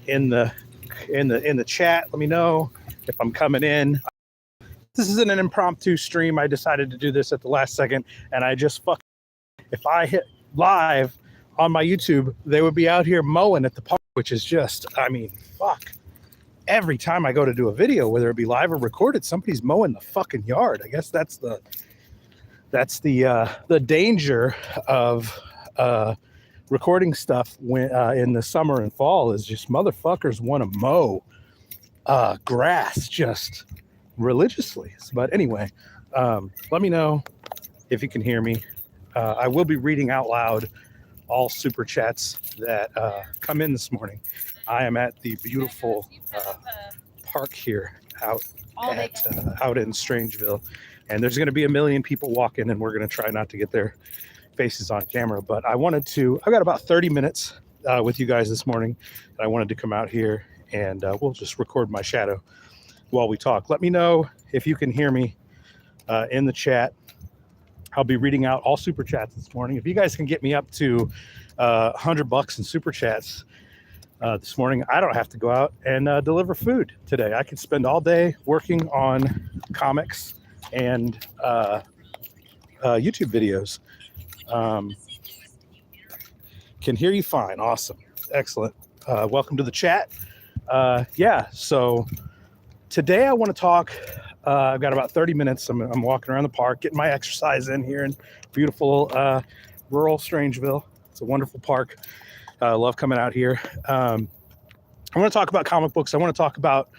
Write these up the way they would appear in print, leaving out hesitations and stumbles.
in the chat. Let me know if I'm coming in. This isn't an impromptu stream. I decided to do this at the last second, and I just if I hit live on my YouTube, they would be out here mowing at the park, which is just, I mean, fuck. Every time I go to do a video, whether it be live or recorded, somebody's mowing the fucking yard. I guess that's the danger of recording stuff when in the summer and fall is just motherfuckers want to mow grass just religiously. But anyway, let me know if you can hear me. I will be reading out loud all super chats that come in this morning. I am at the beautiful park here out in Strangeville, and there's going to be a million people walking, and we're going to try not to get their faces on camera. But I've got about 30 minutes with you guys this morning, and I wanted to come out here and we'll just record my shadow while we talk. Let me know if you can hear me in the chat. I'll be reading out all super chats this morning. If you guys can get me up to $100 in super chats this morning, I don't have to go out and deliver food today. I could spend all day working on comics and YouTube videos. Can hear you fine. Awesome. Excellent. Welcome to the chat. So today I want to talk. I've got about 30 minutes. I'm walking around the park, getting my exercise in here in beautiful rural Strangeville. It's a wonderful park. I love coming out here. I want to talk about comic books. I want to talk about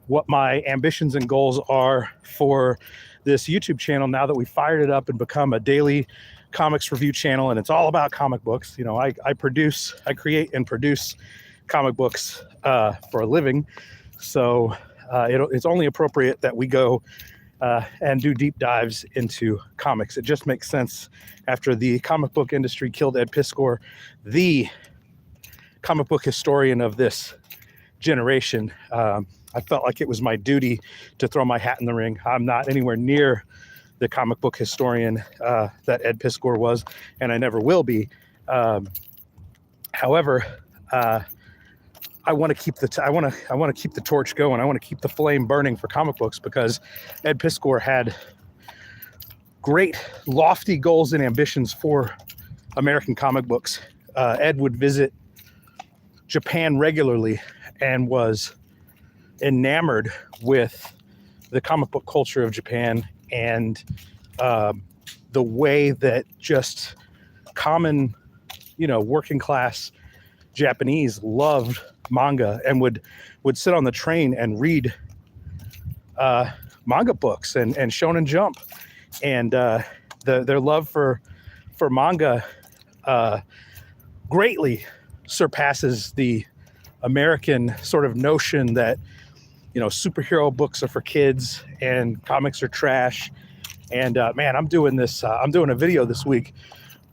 what my ambitions and goals are for this YouTube channel now that we fired it up and become a daily comics review channel, and it's all about comic books. You know, I create and produce comic books for a living. So it's only appropriate that we go and do deep dives into comics. It just makes sense after the comic book industry killed Ed Piskor, the comic book historian of this generation. I felt like it was my duty to throw my hat in the ring. I'm not anywhere near the comic book historian that Ed Piskor was, and I never will be. However, I want to keep the torch going. I want to keep the flame burning for comic books because Ed Piskor had great, lofty goals and ambitions for American comic books. Ed would visit Japan regularly and was enamored with the comic book culture of Japan and the way that just common, working class Japanese loved manga and would sit on the train and read manga books and Shonen Jump, and their love for manga greatly surpasses the American sort of notion that superhero books are for kids and comics are trash. And man, I'm doing a video this week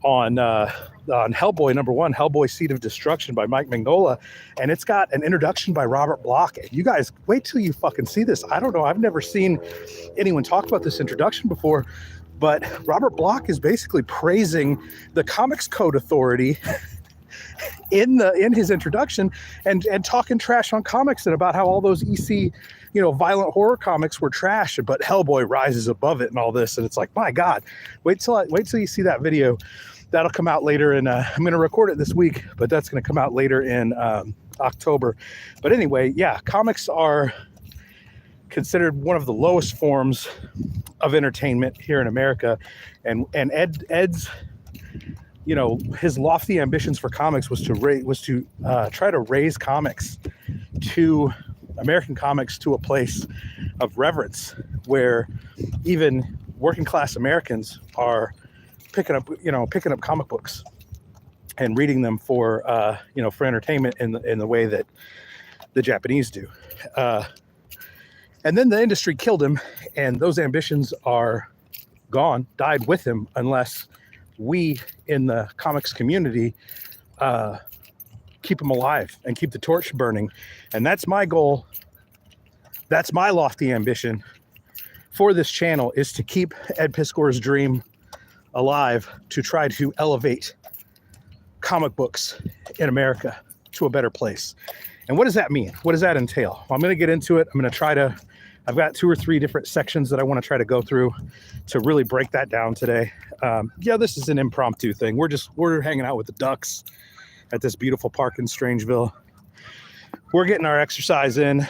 on Hellboy #1, Hellboy Seed of Destruction by Mike Mignola, and it's got an introduction by Robert Bloch. You guys wait till you fucking see this. I don't know, I've never seen anyone talk about this introduction before, but Robert Bloch is basically praising the Comics Code Authority in his introduction and talking trash on comics and about how all those EC violent horror comics were trash, but Hellboy rises above it and all this. And it's like, my God, wait till you see that video. That'll come out later, and I'm going to record it this week, but that's going to come out later in October. But anyway, yeah, comics are considered one of the lowest forms of entertainment here in America, and Ed's his lofty ambitions for comics was to try to raise American comics to a place of reverence where even working class Americans are picking up comic books and reading them for entertainment in the way that the Japanese do. And then the industry killed him, and those ambitions are gone, died with him, unless we in the comics community keep them alive and keep the torch burning. And that's my goal. That's my lofty ambition for this channel, is to keep Ed Piskor's dream alive, to try to elevate comic books in America to a better place. And what does that mean? What does that entail? Well, I'm going to get into it. I'm going to try to, I've got 2 or 3 different sections that I want to try to go through to really break that down today. Yeah, this is an impromptu thing. We're hanging out with the ducks at this beautiful park in Strangeville. We're getting our exercise in.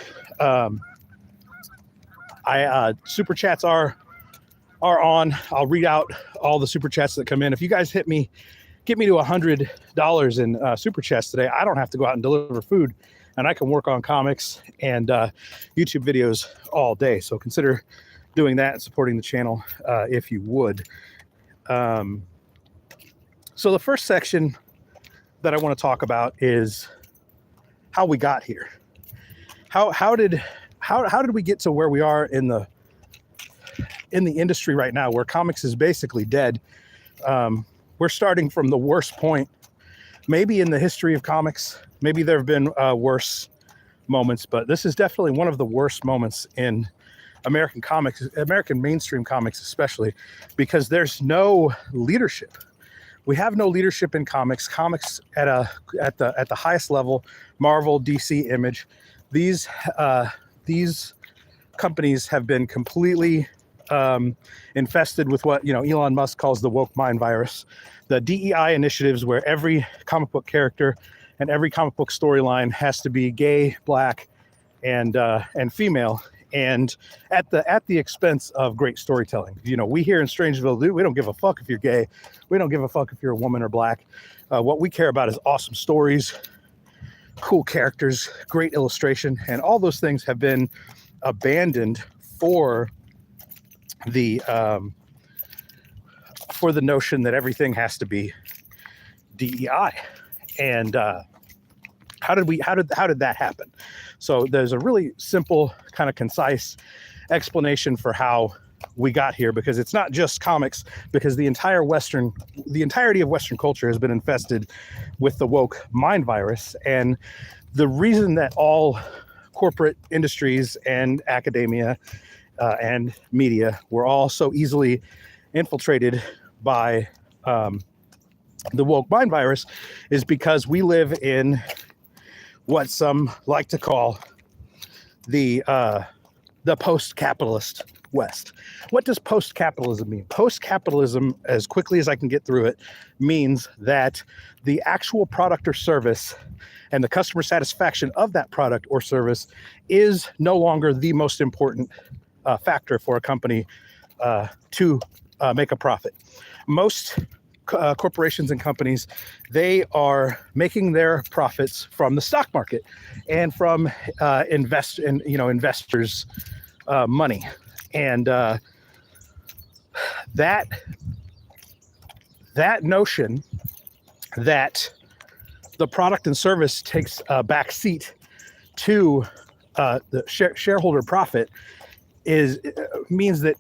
Super chats are on. I'll read out all the super chats that come in. If you guys get me to $100 in super chats today, I don't have to go out and deliver food, and I can work on comics and YouTube videos all day. So consider doing that and supporting the channel if you would. So the first section that I want to talk about is how we got here. How did we get to where we are in the industry right now, where comics is basically dead? We're starting from the worst point, maybe in the history of comics. Maybe there have been worse moments, but this is definitely one of the worst moments in American comics, American mainstream comics especially, because there's no leadership. We have no leadership in comics. Comics at the highest level, Marvel, DC, Image, these companies have been completely infested with what Elon Musk calls the woke mind virus. The DEI initiatives, where every comic book character and every comic book storyline has to be gay, black, and female, and at the expense of great storytelling. We here in Strangeville, we don't give a fuck if you're gay. We don't give a fuck if you're a woman or black. What we care about is awesome stories, cool characters, great illustration, and all those things have been abandoned for the notion that everything has to be DEI. And how did that happen? So there's a really simple, kind of concise explanation for how we got here, because it's not just comics, because the entirety of Western culture has been infested with the woke mind virus. And the reason that all corporate industries and academia and media were all so easily infiltrated by the woke mind virus is because we live in what some like to call the post-capitalist West. What does post-capitalism mean? Post-capitalism, as quickly as I can get through it, means that the actual product or service and the customer satisfaction of that product or service is no longer the most important factor for a company to make a profit. Most corporations and companies, they are making their profits from the stock market and from investors' money, and that notion that the product and service takes a back seat to the shareholder profit means that,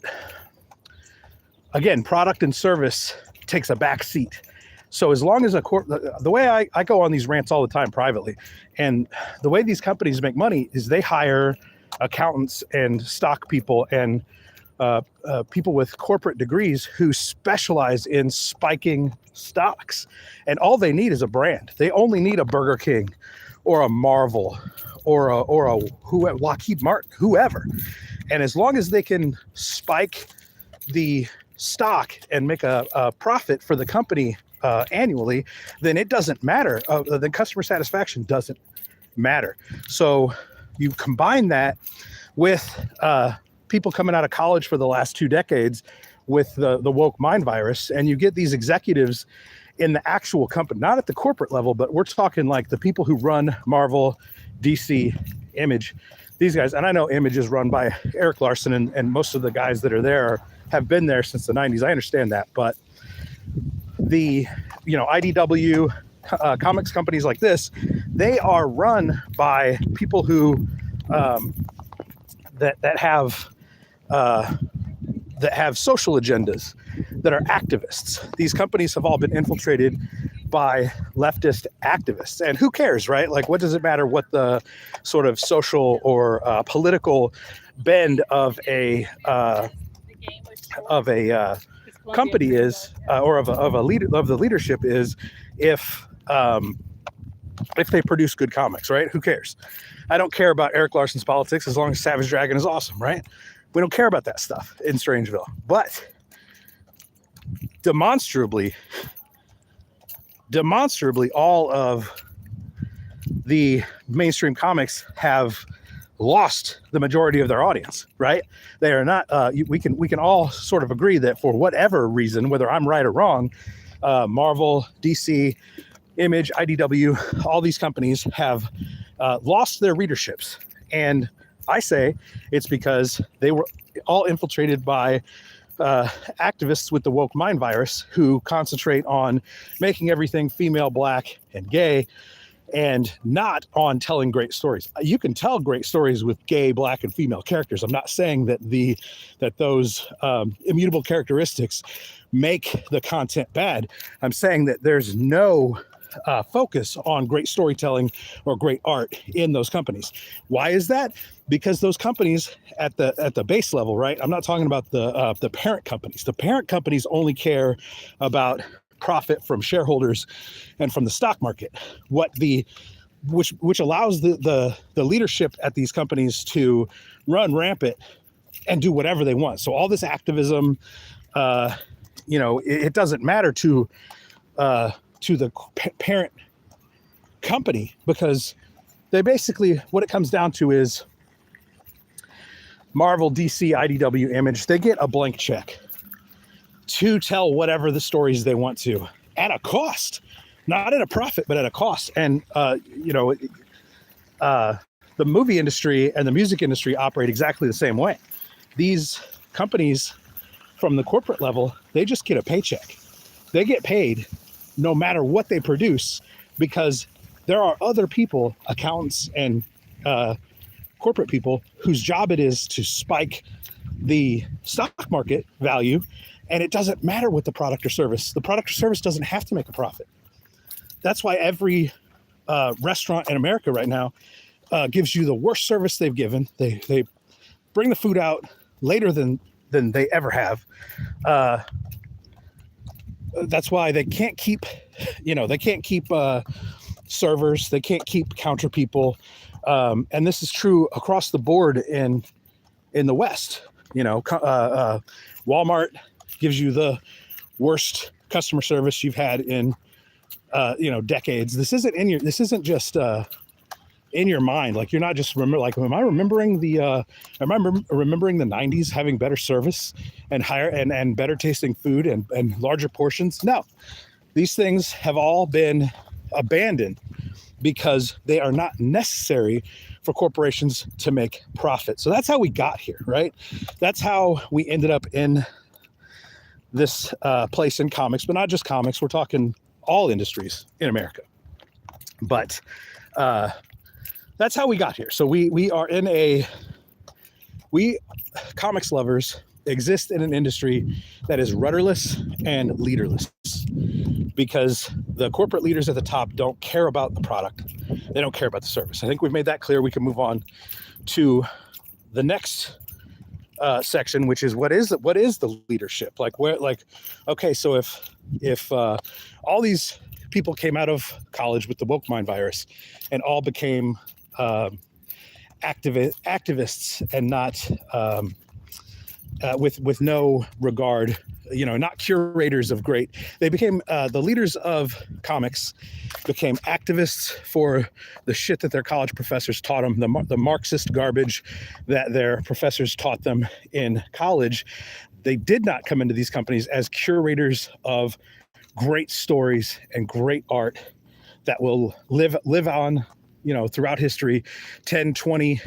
again, product and service takes a back seat. So as long as the way I go on these rants all the time privately, and the way these companies make money is they hire accountants and stock people and people with corporate degrees who specialize in spiking stocks. And all they need is a brand. They only need a Burger King or a Marvel or a Lockheed Martin, whoever. And as long as they can spike the stock and make a profit for the company annually, then it doesn't matter. The customer satisfaction doesn't matter. So you combine that with people coming out of college for the last 2 decades with the woke mind virus, and you get these executives in the actual company, not at the corporate level, but we're talking like the people who run Marvel, DC, Image, these guys. And I know Image is run by Eric Larson, and most of the guys that are there have been there since the 90s. I understand that, but the IDW comics companies like this, they are run by people who that have social agendas, that are activists. These companies have all been infiltrated by leftist activists, and who cares, right? Like, what does it matter what the sort of social or political bend of a company is, or of the leadership is, if if they produce good comics, right? Who cares? I don't care about Eric Larson's politics as long as Savage Dragon is awesome, right? We don't care about that stuff in Strangeville. But demonstrably, all of the mainstream comics have lost the majority of their audience, right? They are not, we can all sort of agree that for whatever reason, whether I'm right or wrong, Marvel, DC, Image, IDW, all these companies have lost their readerships. And I say it's because they were all infiltrated by activists with the woke mind virus who concentrate on making everything female, black, and gay, and not on telling great stories. You can tell great stories with gay, black, and female characters. I'm not saying that those immutable characteristics make the content bad. I'm saying that there's no focus on great storytelling or great art in those companies. Why is that? Because those companies at the base level, right? I'm not talking about the parent companies. The parent companies only care about profit from shareholders and from the stock market. Which allows the leadership at these companies to run rampant and do whatever they want. So all this activism, it doesn't matter to the parent company, because they basically, what it comes down to is Marvel, DC, IDW, Image, they get a blank check to tell whatever the stories they want to at a cost, not at a profit, but at a cost. And, the movie industry and the music industry operate exactly the same way. These companies from the corporate level, they just get a paycheck. They get paid no matter what they produce, because there are other people, accountants and corporate people, whose job it is to spike the stock market value. And it doesn't matter what the product or service. The product or service doesn't have to make a profit. That's why every restaurant in America right now gives you the worst service they've given. They bring the food out later than they ever have. That's why they can't keep, servers. They can't keep counter people. And this is true across the board in the West. Walmart gives you the worst customer service you've had in decades. This isn't just in your mind. Like, you're not just am I remembering the 90s having better service and higher and better tasting food and larger portions? No, these things have all been abandoned because they are not necessary for corporations to make profit. So that's how we got here, right? That's how we ended up in this place in comics, but not just comics. We're talking all industries in America. But that's how we got here. So we comics lovers exist in an industry that is rudderless and leaderless, because the corporate leaders at the top don't care about the product. They don't care about the service. I think we've made that clear. We can move on to the next section, which is what is the leadership? Okay, so if all these people came out of college with the woke mind virus and all became activists and not with no regard, not curators of great. They became the leaders of comics, became activists for the shit that their college professors taught them, the Marxist garbage that their professors taught them in college. They did not come into these companies as curators of great stories and great art that will live on, throughout history, 10, 20,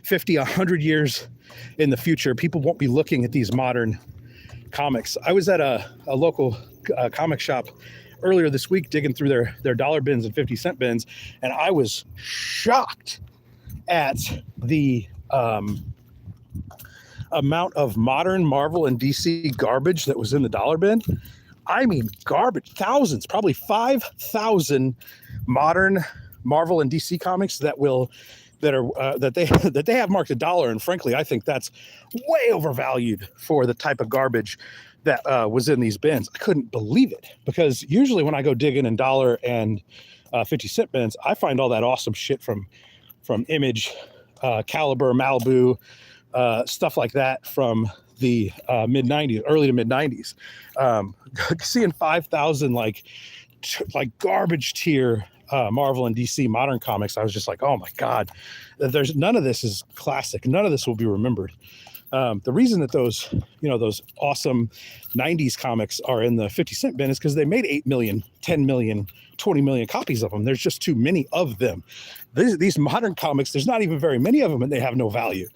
50, 100 years in the future. People won't be looking at these modern comics. I was at a local comic shop earlier this week digging through their dollar bins and 50-cent bins, and I was shocked at the amount of modern Marvel and DC garbage that was in the dollar bin. I mean, garbage, thousands, probably 5,000 modern Marvel and DC comics that they have marked $1, and frankly, I think that's way overvalued for the type of garbage that was in these bins. I couldn't believe it, because usually when I go digging in dollar and 50 cent bins. I find all that awesome shit from Image, Caliber, Malibu, stuff like that from the mid 90s, early to mid 90s. Seeing 5,000 like garbage tier Marvel and DC modern comics, I was just like, oh my God, there's none of this is classic. None of this will be remembered. The reason that those awesome 90s comics are in the 50 cent bin is because they made 8 million, 10 million, 20 million copies of them. There's just too many of them. These modern comics, there's not even very many of them, and they have no value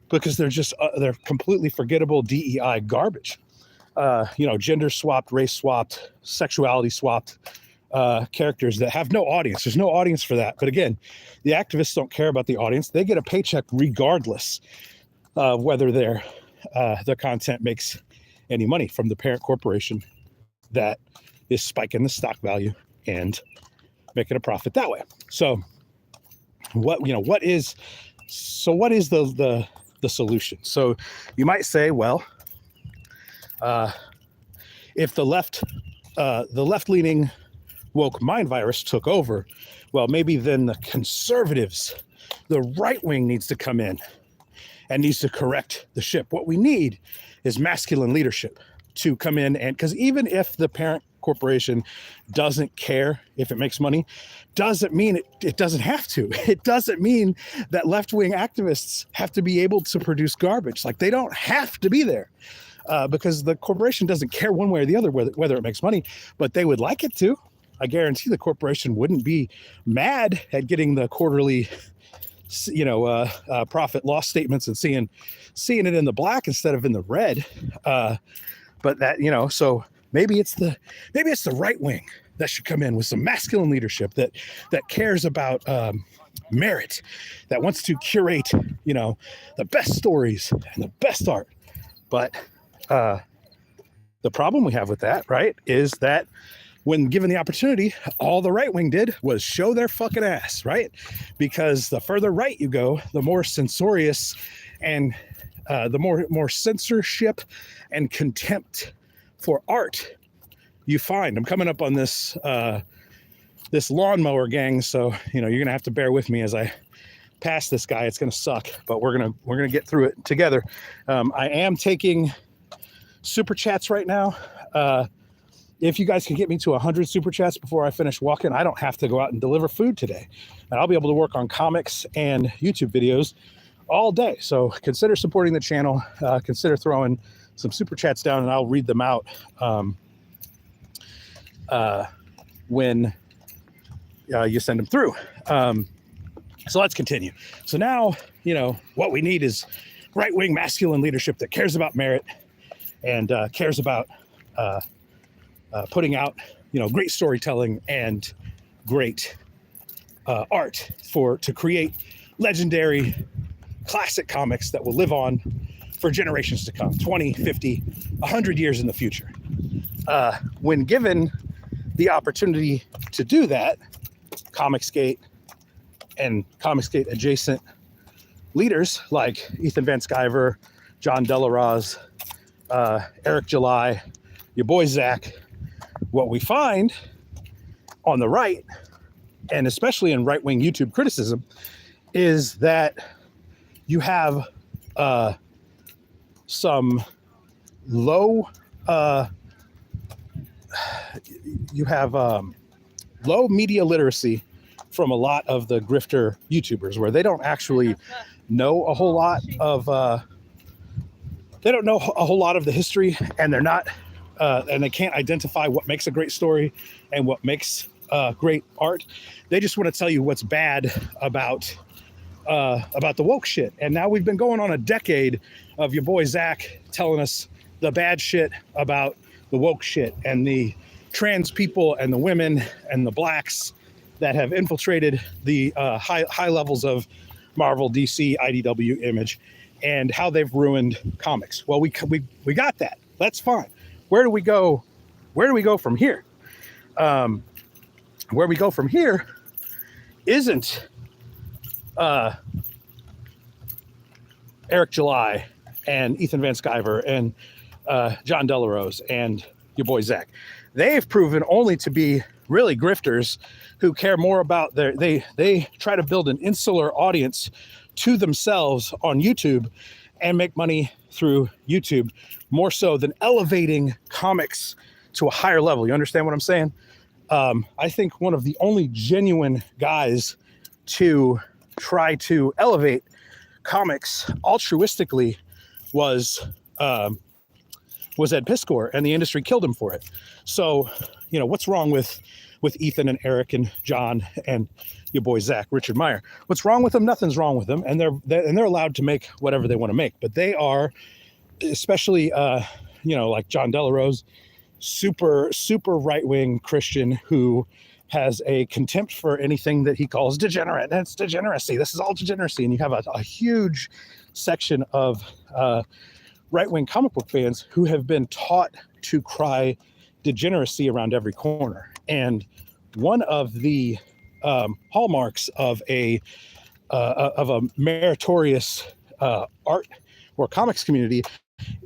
because they're just they're completely forgettable DEI garbage. Gender swapped, race swapped, sexuality swapped characters that have no audience. There's no audience for that. But again, the activists don't care about the audience. They get a paycheck regardless of whether their content makes any money from the parent corporation that is spiking the stock value and making a profit that way. So what is the solution? So you might say, well, if the left-leaning woke mind virus took over, well, maybe then the conservatives, the right wing, needs to come in and needs to correct the ship. What we need is masculine leadership to come in, and because even if the parent corporation doesn't care if it makes money, doesn't mean it doesn't have to. It doesn't mean that left-wing activists have to be able to produce garbage. Like, they don't have to be there because the corporation doesn't care one way or the other whether it makes money, but they would like it to. I guarantee the corporation wouldn't be mad at getting the quarterly profit loss statements and seeing it in the black instead of in the red. But that, so maybe it's the right wing that should come in with some masculine leadership that cares about merit, that wants to curate, the best stories and the best art. But the problem we have with that, right, is that when given the opportunity, all the right wing did was show their fucking ass, right? Because the further right you go, the more censorious and the more censorship and contempt for art you find. I'm coming up on this lawnmower, gang, so you're gonna have to bear with me as I pass this guy. It's gonna suck, but we're gonna get through it together. I am taking super chats right now. If you guys can get me to 100 super chats before I finish walking, I don't have to go out and deliver food today, and I'll be able to work on comics and YouTube videos all day. So consider supporting the channel. Consider throwing some super chats down, and I'll read them out when you send them through. So let's continue. So now, what we need is right-wing masculine leadership that cares about merit and cares about putting out, great storytelling and great art to create legendary classic comics that will live on for generations to come, 20, 50, 100 years in the future. When given the opportunity to do that, Comicsgate and Comicsgate adjacent leaders like Ethan Van Sciver, John Delarose, Eric July, your boy Zach, what we find on the right, and especially in right-wing YouTube criticism, is that you have some low low media literacy from a lot of the grifter YouTubers, where they don't actually know a whole lot of the history, and they're not and they can't identify what makes a great story and what makes great art. They just want to tell you what's bad about the woke shit. And now we've been going on a decade of your boy Zach telling us the bad shit about the woke shit and the trans people and the women and the blacks that have infiltrated the high levels of Marvel, DC, IDW, Image, and how they've ruined comics. Well, we got that. That's fine. Where do we go? Where do we go from here? Where we go from here isn't Eric July and Ethan Van Sciver and John Delarose and your boy Zach. they've proven only to be really grifters who care more about they try to build an insular audience to themselves on YouTube and make money through YouTube more so than elevating comics to a higher level. You understand what I'm saying? I think one of the only genuine guys to try to elevate comics altruistically was Ed Piskor, and the industry killed him for it. So, what's wrong with Ethan and Eric and John and your boy Zach, Richard Meyer? What's wrong with them? Nothing's wrong with them, and they're allowed to make whatever they want to make. But they are, especially like John Delarose, super right-wing Christian who has a contempt for anything that he calls degenerate. That's degeneracy. This is all degeneracy. And you have a huge section of right-wing comic book fans who have been taught to cry degeneracy around every corner. And one of the hallmarks of a meritorious art or comics community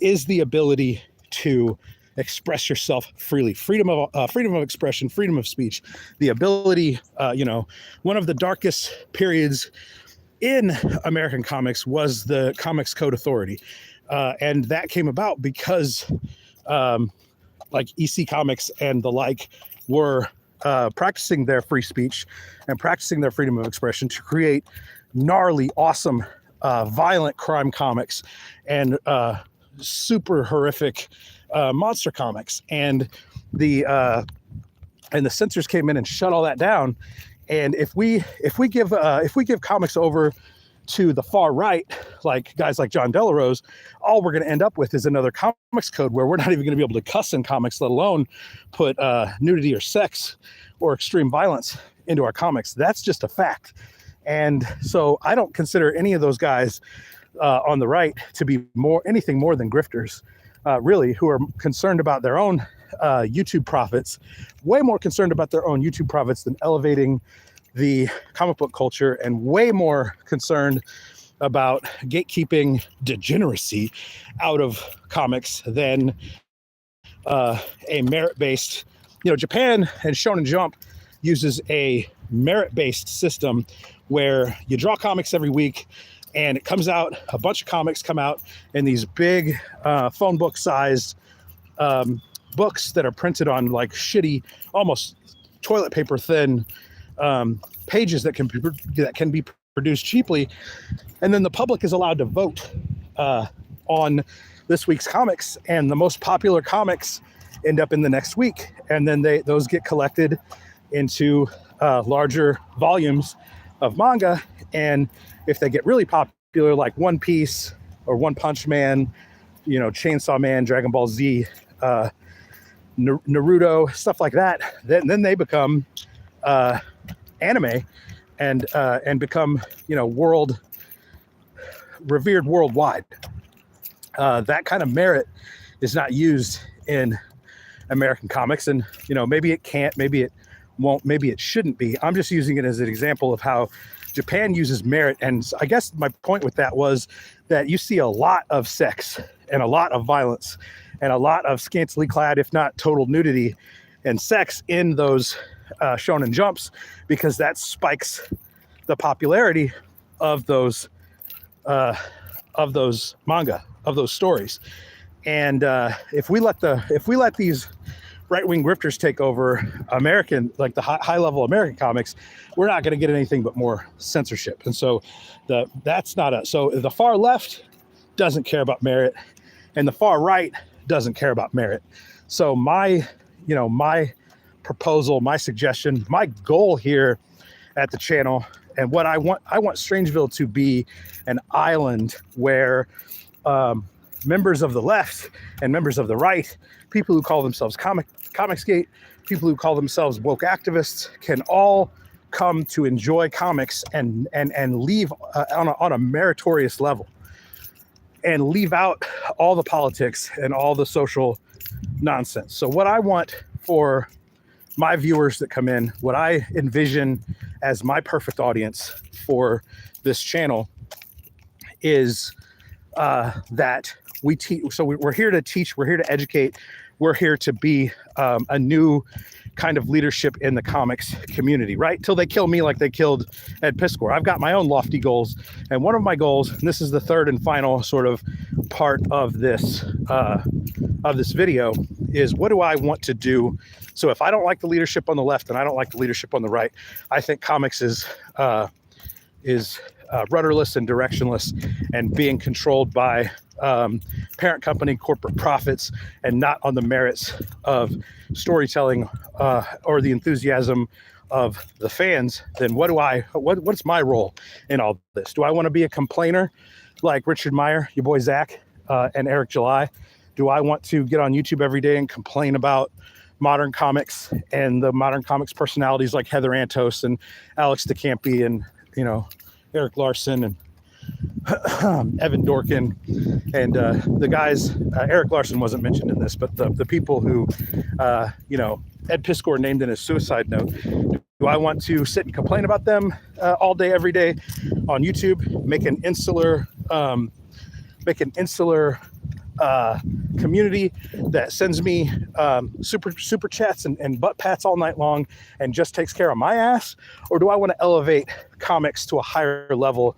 is the ability to express yourself freely, freedom of expression, freedom of speech, the ability, one of the darkest periods in American comics was the Comics Code Authority. And that came about because like EC Comics and the like were practicing their free speech and practicing their freedom of expression to create gnarly, awesome, violent crime comics and super horrific monster comics. And the censors came in and shut all that down. And if we give comics over to the far right, like guys like John Delarose, all we're going to end up with is another comics code where we're not even going to be able to cuss in comics, let alone put nudity or sex or extreme violence into our comics. That's just a fact. And so I don't consider any of those guys on the right to be anything more than grifters, really, who are concerned about their own YouTube profits, way more concerned about their own YouTube profits than elevating the comic book culture, and way more concerned about gatekeeping degeneracy out of comics than a merit-based, Japan and Shonen Jump uses a merit-based system where you draw comics every week and it comes out, a bunch of comics come out in these big phone book sized books that are printed on like shitty, almost toilet paper thin pages that can be produced cheaply, and then the public is allowed to vote on this week's comics, and the most popular comics end up in the next week, and then those get collected into larger volumes of manga. And if they get really popular, like One Piece or One Punch Man, Chainsaw Man, Dragon Ball Z, Naruto, stuff like that, then they become anime and become revered worldwide. That kind of merit is not used in American comics, and maybe it can't, maybe it won't, maybe it shouldn't be. I'm just using it as an example of how Japan uses merit. And I guess my point with that was that you see a lot of sex and a lot of violence and a lot of scantily clad, if not total nudity and sex in those Shonen Jumps, because that spikes the popularity of those manga, of those stories. And if we let these right-wing grifters take over American, like the high-level American comics, we're not going to get anything but more censorship. And so so the far left doesn't care about merit, and the far right doesn't care about merit. So my proposal, my suggestion, my goal here at the channel, and what I want Strangeville to be an island where members of the left and members of the right, people who call themselves Comicsgate, people who call themselves woke activists, can all come to enjoy comics and leave on a meritorious level, and leave out all the politics and all the social nonsense. So what I want for my viewers that come in, what I envision as my perfect audience for this channel is that we teach. So we're here to teach, we're here to educate, we're here to be a new kind of leadership in the comics community, right? Till they kill me like they killed Ed Piskor. I've got my own lofty goals. And one of my goals, and this is the third and final sort of part of this video, is what do I want to do? So if I don't like the leadership on the left and I don't like the leadership on the right, I think comics is rudderless and directionless and being controlled by parent company corporate profits and not on the merits of storytelling or the enthusiasm of the fans. Then what's my role in all this? Do I want to be a complainer like Richard Meyer, your boy Zach, and Eric July? Do I want to get on YouTube every day and complain about modern comics and the modern comics personalities like Heather Antos and Alex DeCampi and, you know, Eric Larson and Evan Dorkin and the guys, Eric Larson wasn't mentioned in this, but the people who, you know, Ed Piskor named in his suicide note. Do I want to sit and complain about them all day, every day on YouTube, make an insular community that sends me super chats and butt pats all night long and just takes care of my ass? Or do I want to elevate comics to a higher level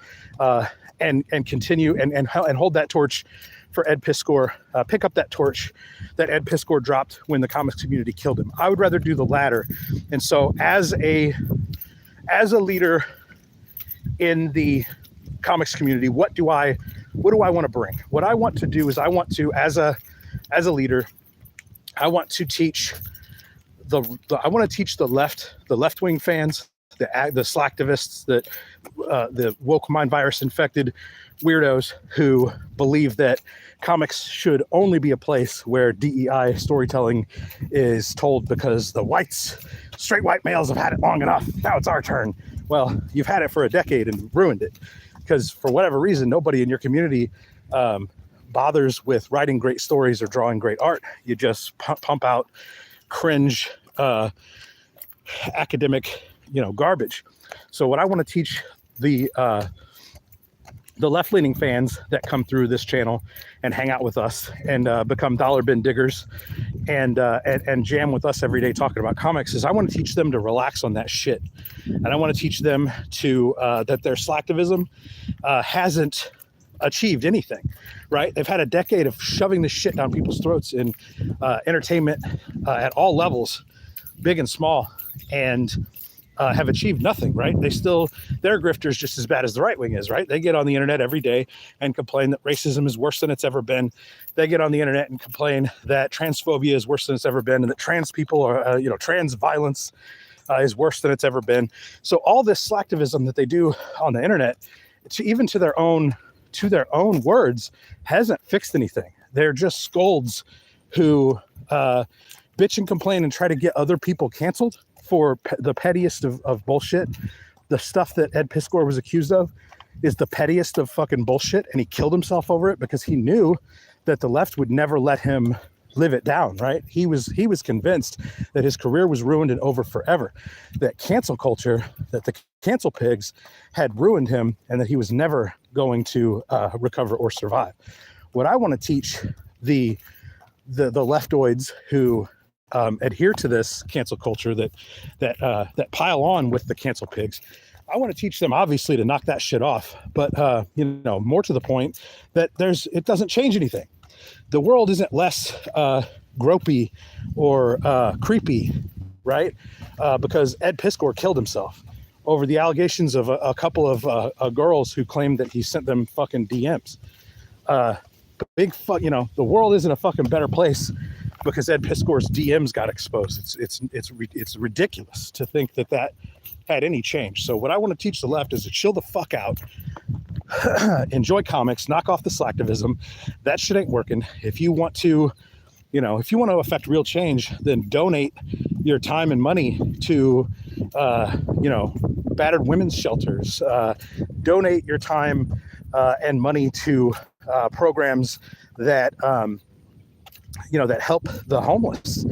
and continue and hold that torch for Ed Piskor, pick up that torch that Ed Piskor dropped when the comics community killed him? I would rather do the latter. And so as a leader in the comics community, what do I want to bring? What I want to do is I want to, as a leader, I want to teach the left-wing fans, the slacktivists, the woke mind virus infected weirdos who believe that comics should only be a place where DEI storytelling is told because the straight white males have had it long enough. Now it's our turn. Well, you've had it for a decade and ruined it because for whatever reason, nobody in your community bothers with writing great stories or drawing great art. You just pump out cringe academic, garbage. So what I want to teach the left-leaning fans that come through this channel and hang out with us and become dollar bin diggers and jam with us every day talking about comics is I want to teach them to relax on that shit. And I want to teach them to that their slacktivism hasn't achieved anything, right? They've had a decade of shoving this shit down people's throats in entertainment at all levels, big and small, and have achieved nothing, right? Their grifter's just as bad as the right wing is, right? They get on the internet every day and complain that racism is worse than it's ever been. They get on the internet and complain that transphobia is worse than it's ever been, and that trans people are, trans violence is worse than it's ever been. So all this slacktivism that they do on the internet, even to their own words, hasn't fixed anything. They're just scolds who bitch and complain and try to get other people canceled for the pettiest of bullshit. The stuff that Ed Piskor was accused of is the pettiest of fucking bullshit, and he killed himself over it because he knew that the left would never let him live it down, right? He was convinced that his career was ruined and over forever, that cancel culture, that the cancel pigs had ruined him, and that he was never going to recover or survive. What I want to teach the leftoids who adhere to this cancel culture that pile on with the cancel pigs, I want to teach them obviously to knock that shit off, but more to the point that it doesn't change anything. The world isn't less gropey or creepy, right? Because Ed Piskor killed himself over the allegations of a couple of girls who claimed that he sent them fucking DMs. The world isn't a fucking better place because Ed Piskor's DMs got exposed. It's ridiculous to think that had any change. So what I want to teach the left is to chill the fuck out, enjoy comics, knock off the slacktivism. That shit ain't working. If you want to affect real change, then donate your time and money to, battered women's shelters. Donate your time and money to programs that that help the homeless.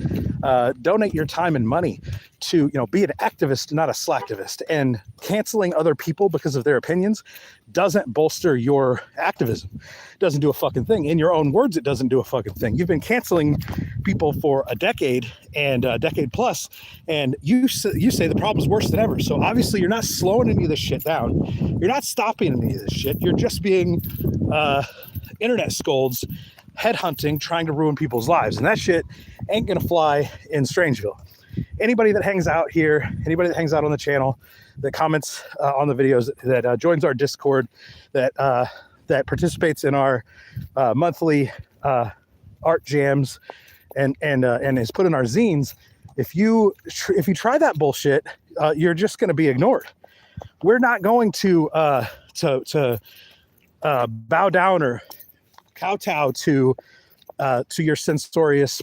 donate your time and money to, be an activist, not a slacktivist. And canceling other people because of their opinions doesn't bolster your activism. It doesn't do a fucking thing. In your own words, it doesn't do a fucking thing. You've been canceling people for a decade and a decade plus, and you say the problem's worse than ever. So obviously you're not slowing any of this shit down. You're not stopping any of this shit. You're just being internet scolds, headhunting, trying to ruin people's lives. And that shit ain't gonna fly in Strangeville. Anybody that hangs out here, anybody that hangs out on the channel, that comments on the videos, that joins our Discord, that participates in our monthly art jams, and is put in our zines, if you try that bullshit, you're just going to be ignored. We're not going to bow down or kowtow to your censorious,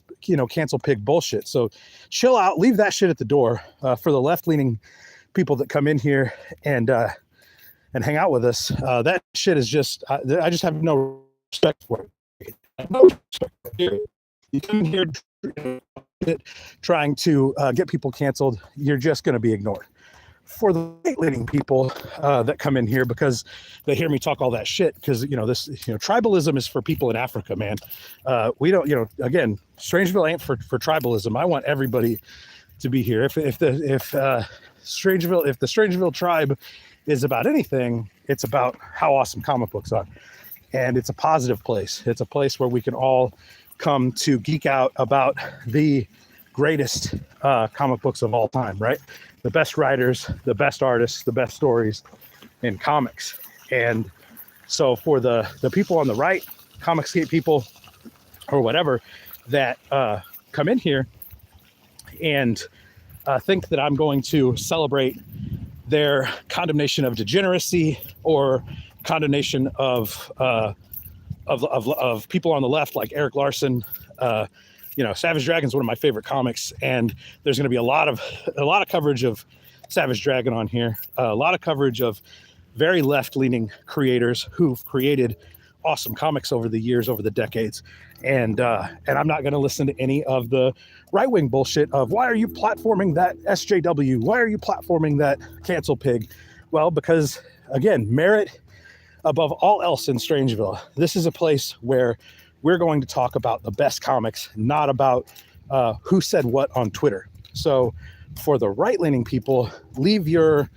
cancel pig bullshit. So chill out, leave that shit at the door. For the left-leaning people that come in here and hang out with us, that shit is just, I just have no respect for it. No respect for it. You come here trying to get people canceled, you're just going to be ignored. For the right-leaning people that come in here because they hear me talk all that shit, because this tribalism is for people in Africa, man. We don't, again, Strangeville ain't for tribalism. I want everybody to be here. If the Strangeville tribe is about anything, it's about how awesome comic books are, and it's a positive place. It's a place where we can all come to geek out about the greatest comic books of all time, right? The best writers, the best artists, the best stories in comics. And so for the people on the right, Comicsgate people or whatever, that come in here and think that I'm going to celebrate their condemnation of degeneracy or condemnation of people on the left like Eric Larson. Savage Dragon is one of my favorite comics, and there's going to be a lot of coverage of Savage Dragon on here. A lot of coverage of very left-leaning creators who've created awesome comics over the years, over the decades. And I'm not going to listen to any of the right-wing bullshit of, why are you platforming that SJW? Why are you platforming that cancel pig? Well, because, again, merit above all else in Strangeville. This is a place where we're going to talk about the best comics, not about who said what on Twitter. So for the right-leaning people, leave your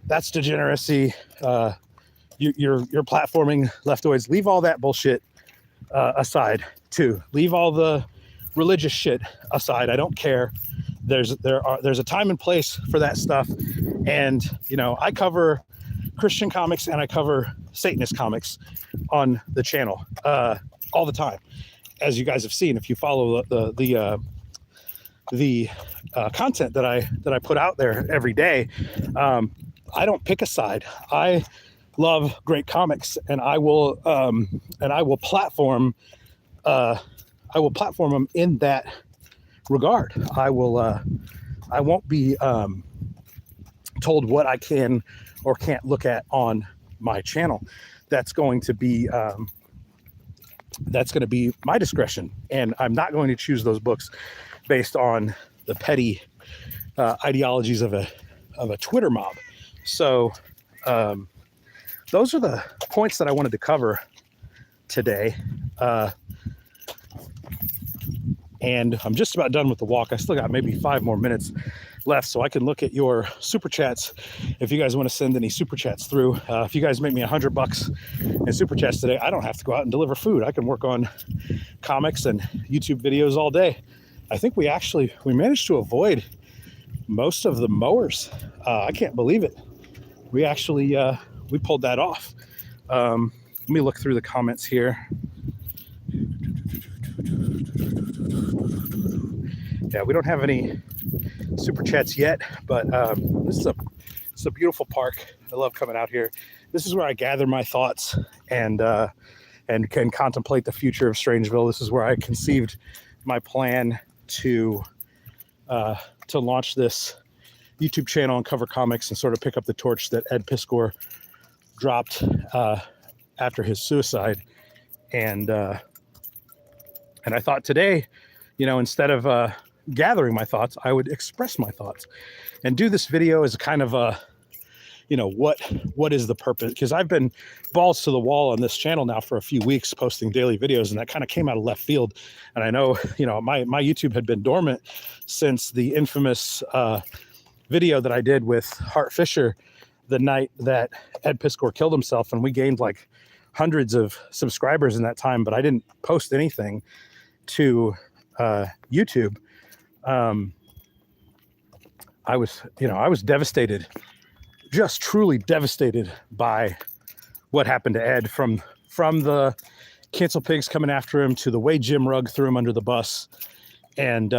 that's degeneracy, you're platforming leftoids, leave all that bullshit aside too. Leave all the religious shit aside. I don't care. There's a time and place for that stuff. And I cover Christian comics and I cover Satanist comics on the channel all the time, as you guys have seen if you follow the content that I put out there every day. I don't pick a side. I love great comics, and I will platform them in that regard. I won't be told what I can or can't look at on my channel. That's going to be my discretion, and I'm not going to choose those books based on the petty ideologies of a Twitter mob. So those are the points that I wanted to cover today. And I'm just about done with the walk. I still got maybe 5 more minutes left, so I can look at your super chats if you guys want to send any super chats through. If you guys make me $100 in super chats today, I don't have to go out and deliver food. I can work on comics and YouTube videos all day. I think we managed to avoid most of the mowers. I can't believe it. We actually we pulled that off. Let me look through the comments here. Yeah, we don't have any super chats yet, but this is a beautiful park. I love coming out here. This is where I gather my thoughts and can contemplate the future of Strangeville. This is where I conceived my plan to launch this YouTube channel and cover comics and sort of pick up the torch that Ed Piskor dropped after his suicide. And I thought today, instead of gathering my thoughts, I would express my thoughts and do this video as a kind of a, what is the purpose? Because I've been balls to the wall on this channel now for a few weeks, posting daily videos, and that kind of came out of left field. And I know, my YouTube had been dormant since the infamous video that I did with Hart Fisher the night that Ed Piskor killed himself, and we gained like hundreds of subscribers in that time, but I didn't post anything to YouTube. I was devastated, just truly devastated by what happened to Ed, from the cancel pigs coming after him to the way Jim Rugg threw him under the bus, and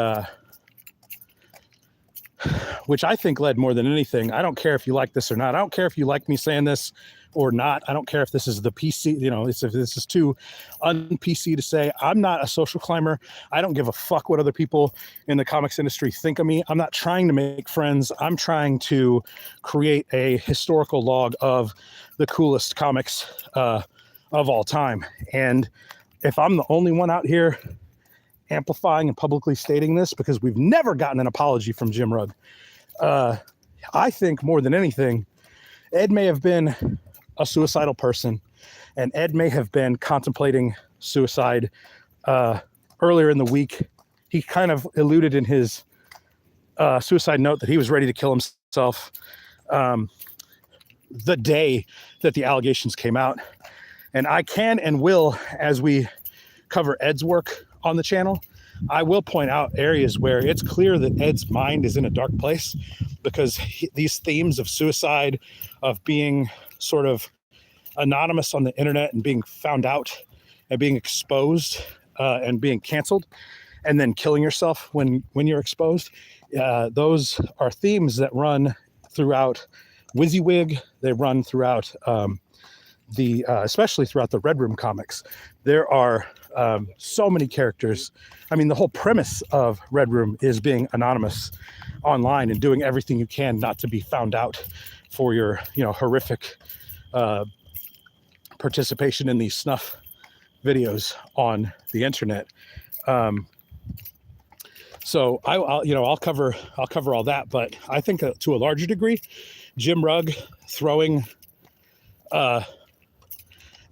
which I think led more than anything. I don't care if you like this or not. I don't care if you like me saying this or not. I don't care if this is the PC, if this is too un-PC to say. I'm not a social climber. I don't give a fuck what other people in the comics industry think of me. I'm not trying to make friends. I'm trying to create a historical log of the coolest comics of all time. And if I'm the only one out here amplifying and publicly stating this, because we've never gotten an apology from Jim Rugg, I think more than anything, Ed may have been a suicidal person, and Ed may have been contemplating suicide earlier in the week. He kind of alluded in his suicide note that he was ready to kill himself the day that the allegations came out. And I can and will, as we cover Ed's work on the channel, I will point out areas where it's clear that Ed's mind is in a dark place, because these themes of suicide, of being sort of anonymous on the internet and being found out and being exposed and being canceled, and then killing yourself when you're exposed, those are themes that run throughout WYSIWYG. They run throughout especially throughout the Red Room comics. There are so many characters. I mean, the whole premise of Red Room is being anonymous online and doing everything you can not to be found out for your, horrific participation in these snuff videos on the internet. So I'll cover all that, but I think to a larger degree, Jim Rugg throwing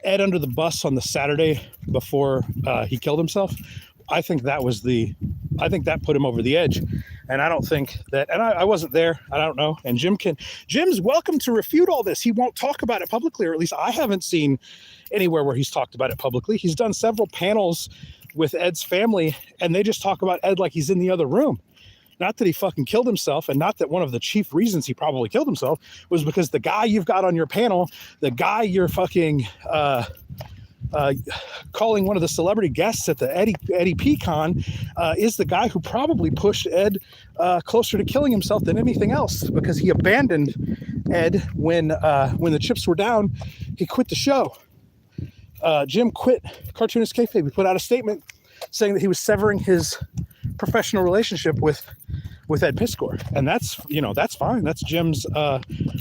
Ed under the bus on the Saturday before he killed himself, I think that put him over the edge. And I don't think that, and I wasn't there, I don't know. And Jim's welcome to refute all this. He won't talk about it publicly, or at least I haven't seen anywhere where he's talked about it publicly. He's done several panels with Ed's family, and they just talk about Ed like he's in the other room. Not that he fucking killed himself, and not that one of the chief reasons he probably killed himself was because the guy you've got on your panel, the guy you're fucking calling one of the celebrity guests at the Eddie P Con, is the guy who probably pushed Ed closer to killing himself than anything else, because he abandoned Ed when the chips were down. He quit the show. Jim quit Cartoonist Kayfabe. He put out a statement saying that he was severing his professional relationship with Ed Piskor, and that's fine. That's Jim's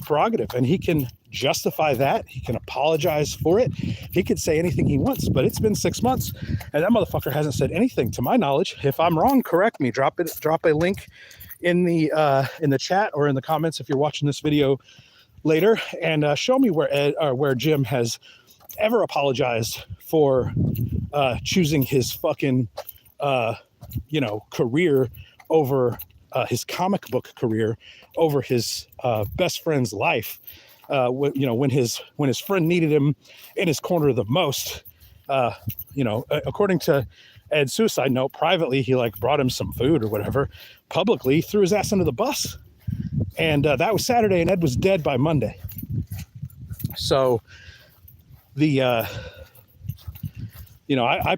prerogative, and he can justify that. He can apologize for it. He can say anything he wants, but it's been 6 months, and that motherfucker hasn't said anything to my knowledge. If I'm wrong, correct me. Drop a link in the chat or in the comments if you're watching this video later, and show me where Jim has ever apologized for choosing his fucking career over his comic book career over his best friend's life. When his friend needed him in his corner the most. According to Ed's suicide note, privately he brought him some food or whatever. Publicly he threw his ass under the bus, and that was Saturday, and Ed was dead by Monday. So I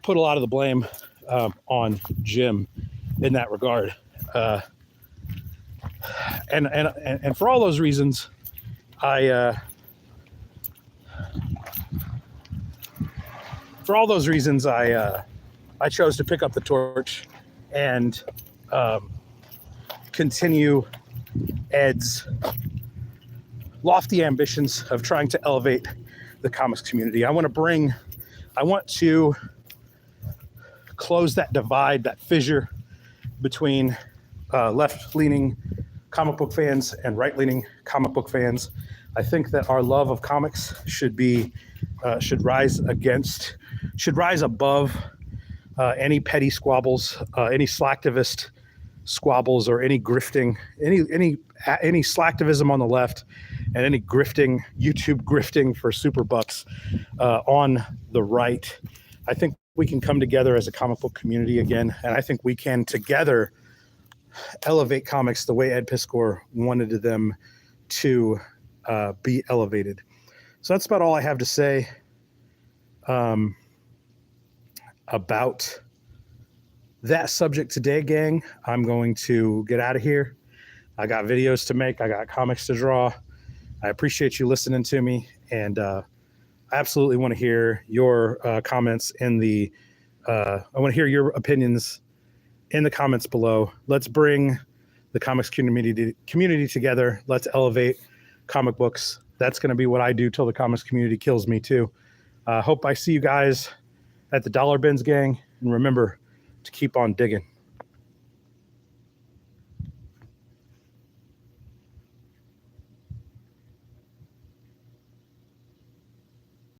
put a lot of the blame on Jim in that regard, and for all those reasons, I chose to pick up the torch and continue Ed's lofty ambitions of trying to elevate the comics community. I want to close that divide, that fissure between left-leaning comic book fans and right-leaning comic book fans. I think that our love of comics should rise above any petty squabbles, any slacktivist squabbles, or any grifting, any slacktivism on the left, and any grifting, YouTube grifting for super bucks on the right. I think we can come together as a comic book community again, and I think we can together elevate comics the way Ed Piskor wanted them to be elevated. So that's about all I have to say about that subject today, gang. I'm going to get out of here. I got videos to make. I got comics to draw. I appreciate you listening to me, and I absolutely want to hear your comments in the I want to hear your opinions in the comments below. Let's bring the comics community together. Let's elevate comic books. That's going to be what I do till the comics community kills me too. Hope I see you guys at the dollar bins, gang. And remember to keep on digging.